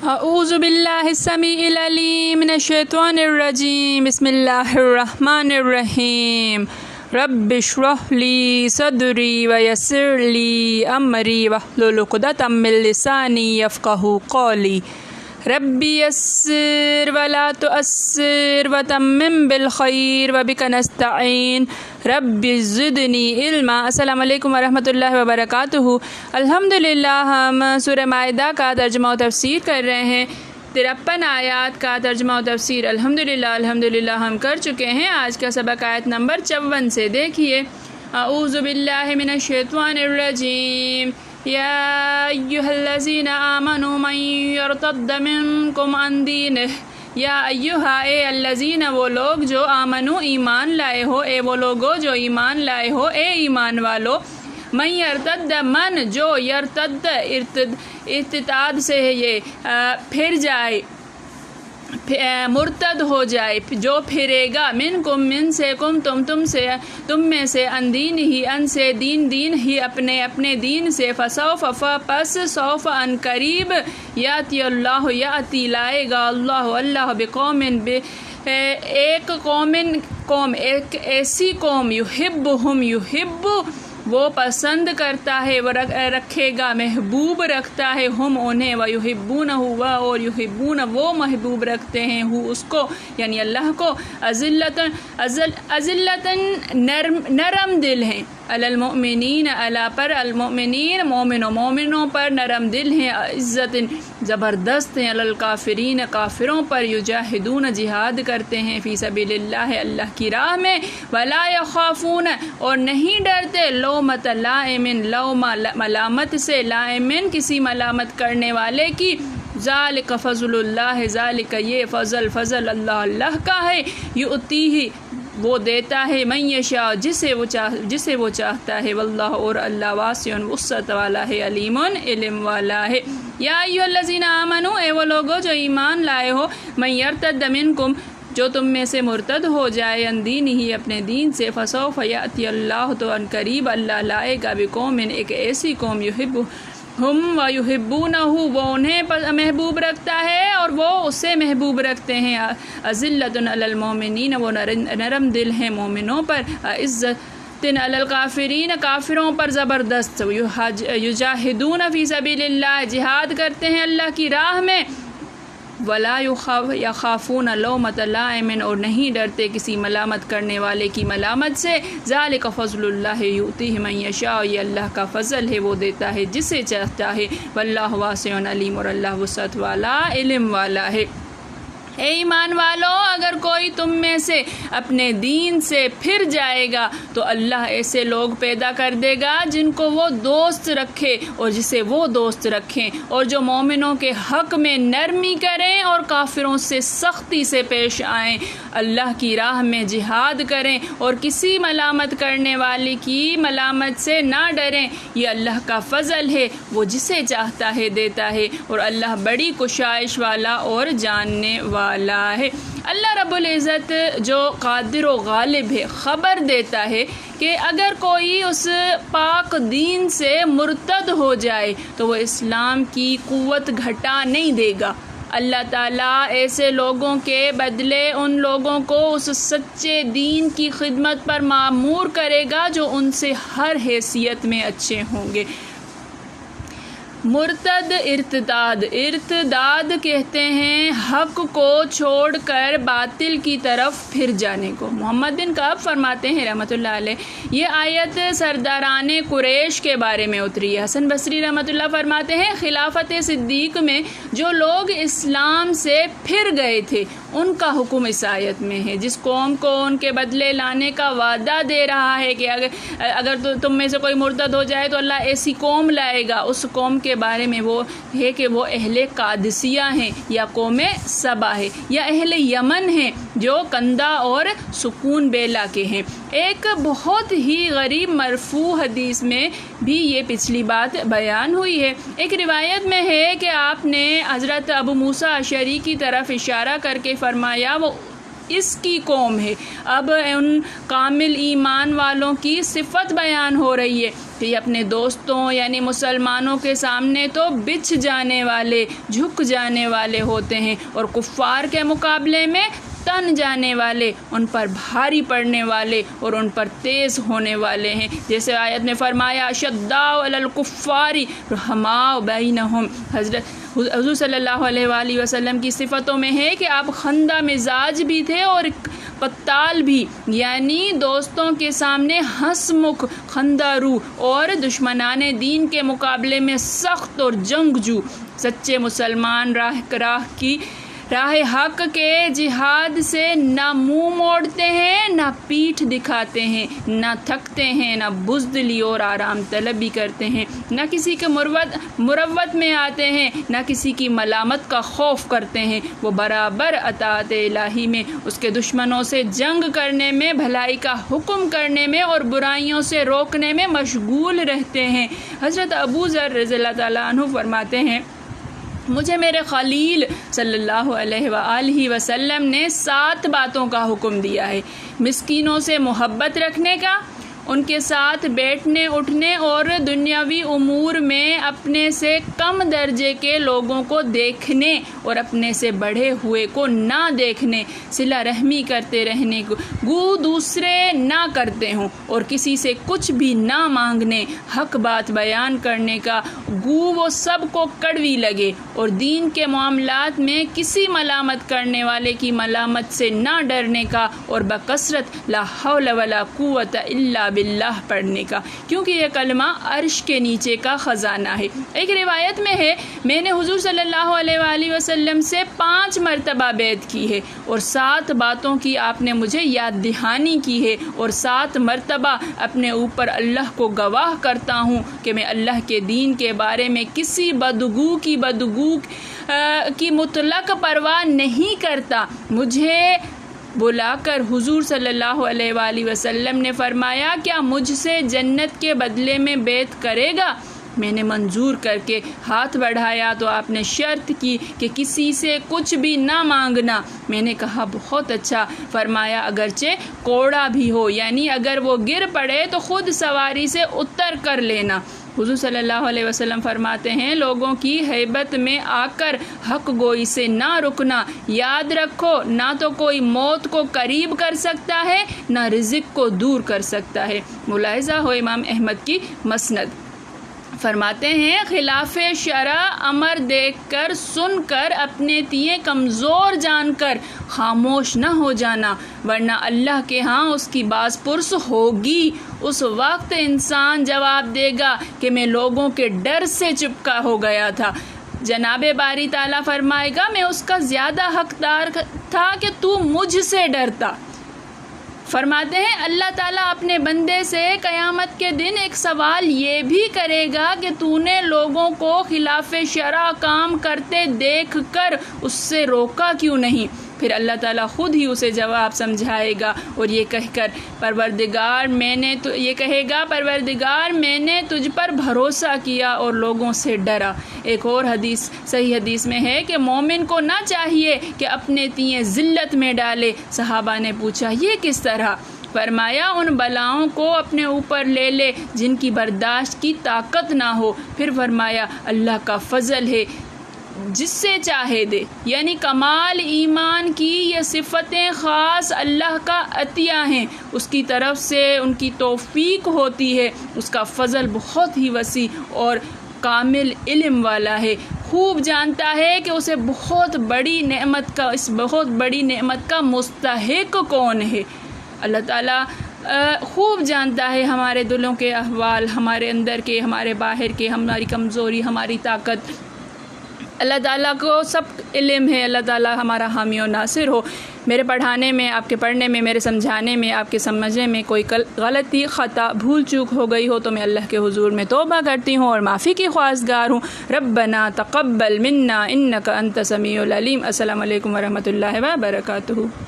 اعوذ باللہ السمیع العلیم من الشیطان الرجیم بسم اللہ الرحمن الرحیم رب اشرح لی صدری ویسر لی امری واحلل عقدۃ من لسانی یفقہوا قولی ربی یسر ولا تؤثر وتمم بالخیر وبک نستعین رب زدنی علما۔ السلام علیکم ورحمۃ اللہ وبرکاتہ۔ الحمدللہ ہم سورہ مائدہ کا ترجمہ و تفسیر کر رہے ہیں۔ 53 آیات کا ترجمہ و تفسیر الحمدللہ ہم کر چکے ہیں۔ آج کا سبق آیت نمبر 54 سے دیکھیے۔ اعوذ باللہ من الشیطان الرجیم یا ایھا الذین آمنوا من یرتد منکم عن دینہ یا ایھا اے الذین وہ لوگ جو آمنو ایمان لائے ہو، اے وہ لوگو جو ایمان لائے ہو، اے ایمان والو، من یرتد من جو یرتد ارتداد سے ہے یہ پھر جائے، مرتد ہو جائے، جو پھرے گا، منکم من سے کم تم میں سے، ان دین ہی ان سے دین ہی اپنے دین سے، فسوف پس سوف ان قریب، یاتی اللہ یاتی لائے گا اللہ بقوم ایک قوم ایک ایسی قوم، یحبہم یحب وہ پسند کرتا ہے، وہ رکھے گا، محبوب رکھتا ہے، ہم انہیں، ویحبونہ اور یحبون وہ محبوب رکھتے ہیں اس کو یعنی اللہ کو، ازلتاً نرم دل ہیں، علی المؤمنین اللہ پر، المؤمنین مومنوں پر نرم دل ہیں، عزت زبردست ہیں، علی الکافرین کافروں پر، یجاہدون جہاد کرتے ہیں، فی سبیل اللہ کی راہ میں، ولا یخافون اور نہیں ڈرتے، لومۃ لائم ملامت سے، لائم کسی ملامت کرنے والے کی، ذالک فضل اللہ ذالک یہ فضل اللہ کا ہے، یؤتیہ وہ دیتا ہے، من یشاء جسے وہ چاہتا ہے، واللہ اور اللہ واسع وسعت والا ہے، علیم علم والا ہے۔ یا ایھا الذین آمنوا اے وہ لوگو جو ایمان لائے ہو، من یرتد منکم جو تم میں سے مرتد ہو جائے، ان دین ہی اپنے دین سے، فسوف یاتی اللہ تو ان قریب اللہ لائے گا، بقوم ایک ایسی قوم، ہم ویحبونہ وہ انہیں محبوب رکھتا ہے اور وہ اسے محبوب رکھتے ہیں، اذلۃ علی المؤمنین وہ نرم دل ہیں مومنوں پر، عزت علی الکافرین کافروں پر زبردست، یجاہدون فی سبیل اللہ جہاد کرتے ہیں اللہ کی راہ میں، ولا یخافون لومۃ لائم اور نہیں ڈرتے کسی ملامت کرنے والے کی ملامت سے، ذالک فضل اللہ یؤتیہ من یشاء یہ اللہ کا فضل ہے، وہ دیتا ہے جسے چاہتا ہے، واللہ واسع علیم اور اللہ وسعت والا علم والا ہے۔ اے ایمان والو اگر کوئی تم میں سے اپنے دین سے پھر جائے گا تو اللہ ایسے لوگ پیدا کر دے گا جن کو وہ دوست رکھے اور جسے وہ دوست رکھیں، اور جو مومنوں کے حق میں نرمی کریں اور کافروں سے سختی سے پیش آئیں، اللہ کی راہ میں جہاد کریں اور کسی ملامت کرنے والے کی ملامت سے نہ ڈریں، یہ اللہ کا فضل ہے، وہ جسے چاہتا ہے دیتا ہے، اور اللہ بڑی کشائش والا اور جاننے والا ہے۔ اللہ رب العزت جو قادر و غالب ہے خبر دیتا ہے کہ اگر کوئی اس پاک دین سے مرتد ہو جائے تو وہ اسلام کی قوت گھٹا نہیں دے گا۔ اللہ تعالیٰ ایسے لوگوں کے بدلے ان لوگوں کو اس سچے دین کی خدمت پر مامور کرے گا جو ان سے ہر حیثیت میں اچھے ہوں گے۔ مرتد ارتداد کہتے ہیں حق کو چھوڑ کر باطل کی طرف پھر جانے کو۔ محمد بن کعب فرماتے ہیں رحمۃ اللہ علیہ یہ آیت سرداران قریش کے بارے میں اتری ہے۔ حسن بصری رحمۃ اللہ فرماتے ہیں خلافت صدیق میں جو لوگ اسلام سے پھر گئے تھے ان کا حکم اس آیت میں ہے، جس قوم کو ان کے بدلے لانے کا وعدہ دے رہا ہے کہ اگر تم میں سے کوئی مرتد ہو جائے تو اللہ ایسی قوم لائے گا، اس قوم کے بارے میں وہ ہے کہ وہ اہل قادسیہ ہیں یا قوم سبا ہے یا اہل یمن ہیں جو کندہ اور سکون بیلا کے ہیں۔ ایک بہت ہی غریب مرفوع حدیث میں بھی یہ پچھلی بات بیان ہوئی ہے۔ ایک روایت میں ہے کہ آپ نے حضرت ابو موسیٰ اشعری کی طرف اشارہ کر کے فرمایا اس کی قوم ہے۔ اب ان کامل ایمان والوں کی صفت بیان ہو رہی ہے کہ یہ اپنے دوستوں یعنی مسلمانوں کے سامنے تو بچھ جانے والے، جھک جانے والے ہوتے ہیں، اور کفار کے مقابلے میں تن جانے والے، ان پر بھاری پڑنے والے اور ان پر تیز ہونے والے ہیں۔ جیسے آیت میں فرمایا اشداء علی الکفار رحماء بینہم، حضور صلی اللہ علیہ وآلہ وسلم کی صفتوں میں ہے کہ آپ خندہ مزاج بھی تھے اور قتال بھی، یعنی دوستوں کے سامنے ہنس مکھ، خندہ رو، اور دشمنان دین کے مقابلے میں سخت اور جنگجو۔ سچے مسلمان راہ حق کے جہاد سے نہ منہ موڑتے ہیں، نہ پیٹھ دکھاتے ہیں، نہ تھکتے ہیں، نہ بزدلی اور آرام طلبی کرتے ہیں، نہ کسی کے مروت میں آتے ہیں، نہ کسی کی ملامت کا خوف کرتے ہیں۔ وہ برابر اطاعت الہی میں، اس کے دشمنوں سے جنگ کرنے میں، بھلائی کا حکم کرنے میں اور برائیوں سے روکنے میں مشغول رہتے ہیں۔ حضرت ابو ذر رضی اللہ تعالیٰ عنہ فرماتے ہیں مجھے میرے خلیل صلی اللہ علیہ وآلہ وسلم نے 7 باتوں کا حکم دیا ہے۔ مسکینوں سے محبت رکھنے کا، ان کے ساتھ بیٹھنے اٹھنے اور دنیاوی امور میں اپنے سے کم درجے کے لوگوں کو دیکھنے اور اپنے سے بڑھے ہوئے کو نہ دیکھنے، صلہ رحمی کرتے رہنے کو، گو دوسرے نہ کرتے ہوں اور کسی سے کچھ بھی نہ مانگنے، حق بات بیان کرنے کا، گو وہ سب کو کڑوی لگے، اور دین کے معاملات میں کسی ملامت کرنے والے کی ملامت سے نہ ڈرنے کا، اور بکثرت لا حول ولا قوت الا باللہ پڑھنے کا، کیونکہ یہ کلمہ عرش کے نیچے کا خزانہ ہے۔ ایک روایت میں ہے میں نے حضور صلی اللہ علیہ وآلہ وسلم سے 5 مرتبہ بیعت کی ہے، اور 7 باتوں کی آپ نے مجھے یاد دہانی کی ہے، اور 7 مرتبہ اپنے اوپر اللہ کو گواہ کرتا ہوں کہ میں اللہ کے دین کے بارے میں کسی بدگو کی مطلق پرواہ نہیں کرتا۔ مجھے بلا کر حضور صلی اللہ علیہ وآلہ وسلم نے فرمایا کیا مجھ سے جنت کے بدلے میں بیعت کرے گا؟ میں نے منظور کر کے ہاتھ بڑھایا تو آپ نے شرط کی کہ کسی سے کچھ بھی نہ مانگنا۔ میں نے کہا بہت اچھا۔ فرمایا اگرچہ کوڑا بھی ہو، یعنی اگر وہ گر پڑے تو خود سواری سے اتر کر لینا۔ حضور صلی اللہ علیہ وسلم فرماتے ہیں لوگوں کی ہیبت میں آ کر حق گوئی سے نہ رکنا۔ یاد رکھو نہ تو کوئی موت کو قریب کر سکتا ہے، نہ رزق کو دور کر سکتا ہے۔ ملاحظہ ہو امام احمد کی مسند۔ فرماتے ہیں خلاف شرع امر دیکھ کر سن کر اپنے تئیں کمزور جان کر خاموش نہ ہو جانا، ورنہ اللہ کے ہاں اس کی باز پرس ہوگی۔ اس وقت انسان جواب دے گا کہ میں لوگوں کے ڈر سے چپکا ہو گیا تھا۔ جناب باری تعالیٰ فرمائے گا میں اس کا زیادہ حقدار تھا کہ تو مجھ سے ڈرتا۔ فرماتے ہیں اللہ تعالیٰ اپنے بندے سے قیامت کے دن ایک سوال یہ بھی کرے گا کہ تو نے لوگوں کو خلاف شرع کام کرتے دیکھ کر اس سے روکا کیوں نہیں؟ پھر اللہ تعالیٰ خود ہی اسے جواب سمجھائے گا اور یہ کہے گا پروردگار میں نے تجھ پر بھروسہ کیا اور لوگوں سے ڈرا۔ ایک اور حدیث صحیح حدیث میں ہے کہ مومن کو نہ چاہیے کہ اپنے تئیں ذلت میں ڈالے۔ صحابہ نے پوچھا یہ کس طرح؟ فرمایا ان بلاؤں کو اپنے اوپر لے لے جن کی برداشت کی طاقت نہ ہو۔ پھر فرمایا اللہ کا فضل ہے جس سے چاہے دے، یعنی کمال ایمان کی یہ صفتیں خاص اللہ کا عطیہ ہیں، اس کی طرف سے ان کی توفیق ہوتی ہے۔ اس کا فضل بہت ہی وسیع اور کامل علم والا ہے، خوب جانتا ہے کہ اسے بہت بڑی نعمت کا مستحق کون ہے۔ اللہ تعالیٰ خوب جانتا ہے ہمارے دلوں کے احوال، ہمارے اندر کے، ہمارے باہر کے، ہماری کمزوری، ہماری طاقت۔ اللہ تعالیٰ کو سب علم ہے۔ اللہ تعالیٰ ہمارا حامی و ناصر ہو۔ میرے پڑھانے میں، آپ کے پڑھنے میں، میرے سمجھانے میں، آپ کے سمجھنے میں کوئی غلطی، خطا، بھول چوک ہو گئی ہو تو میں اللہ کے حضور میں توبہ کرتی ہوں اور معافی کی خواستگار ہوں۔ ربنا تقبل منا انک انت سمیع العلیم۔ السلام علیکم ورحمۃ اللہ وبرکاتہ۔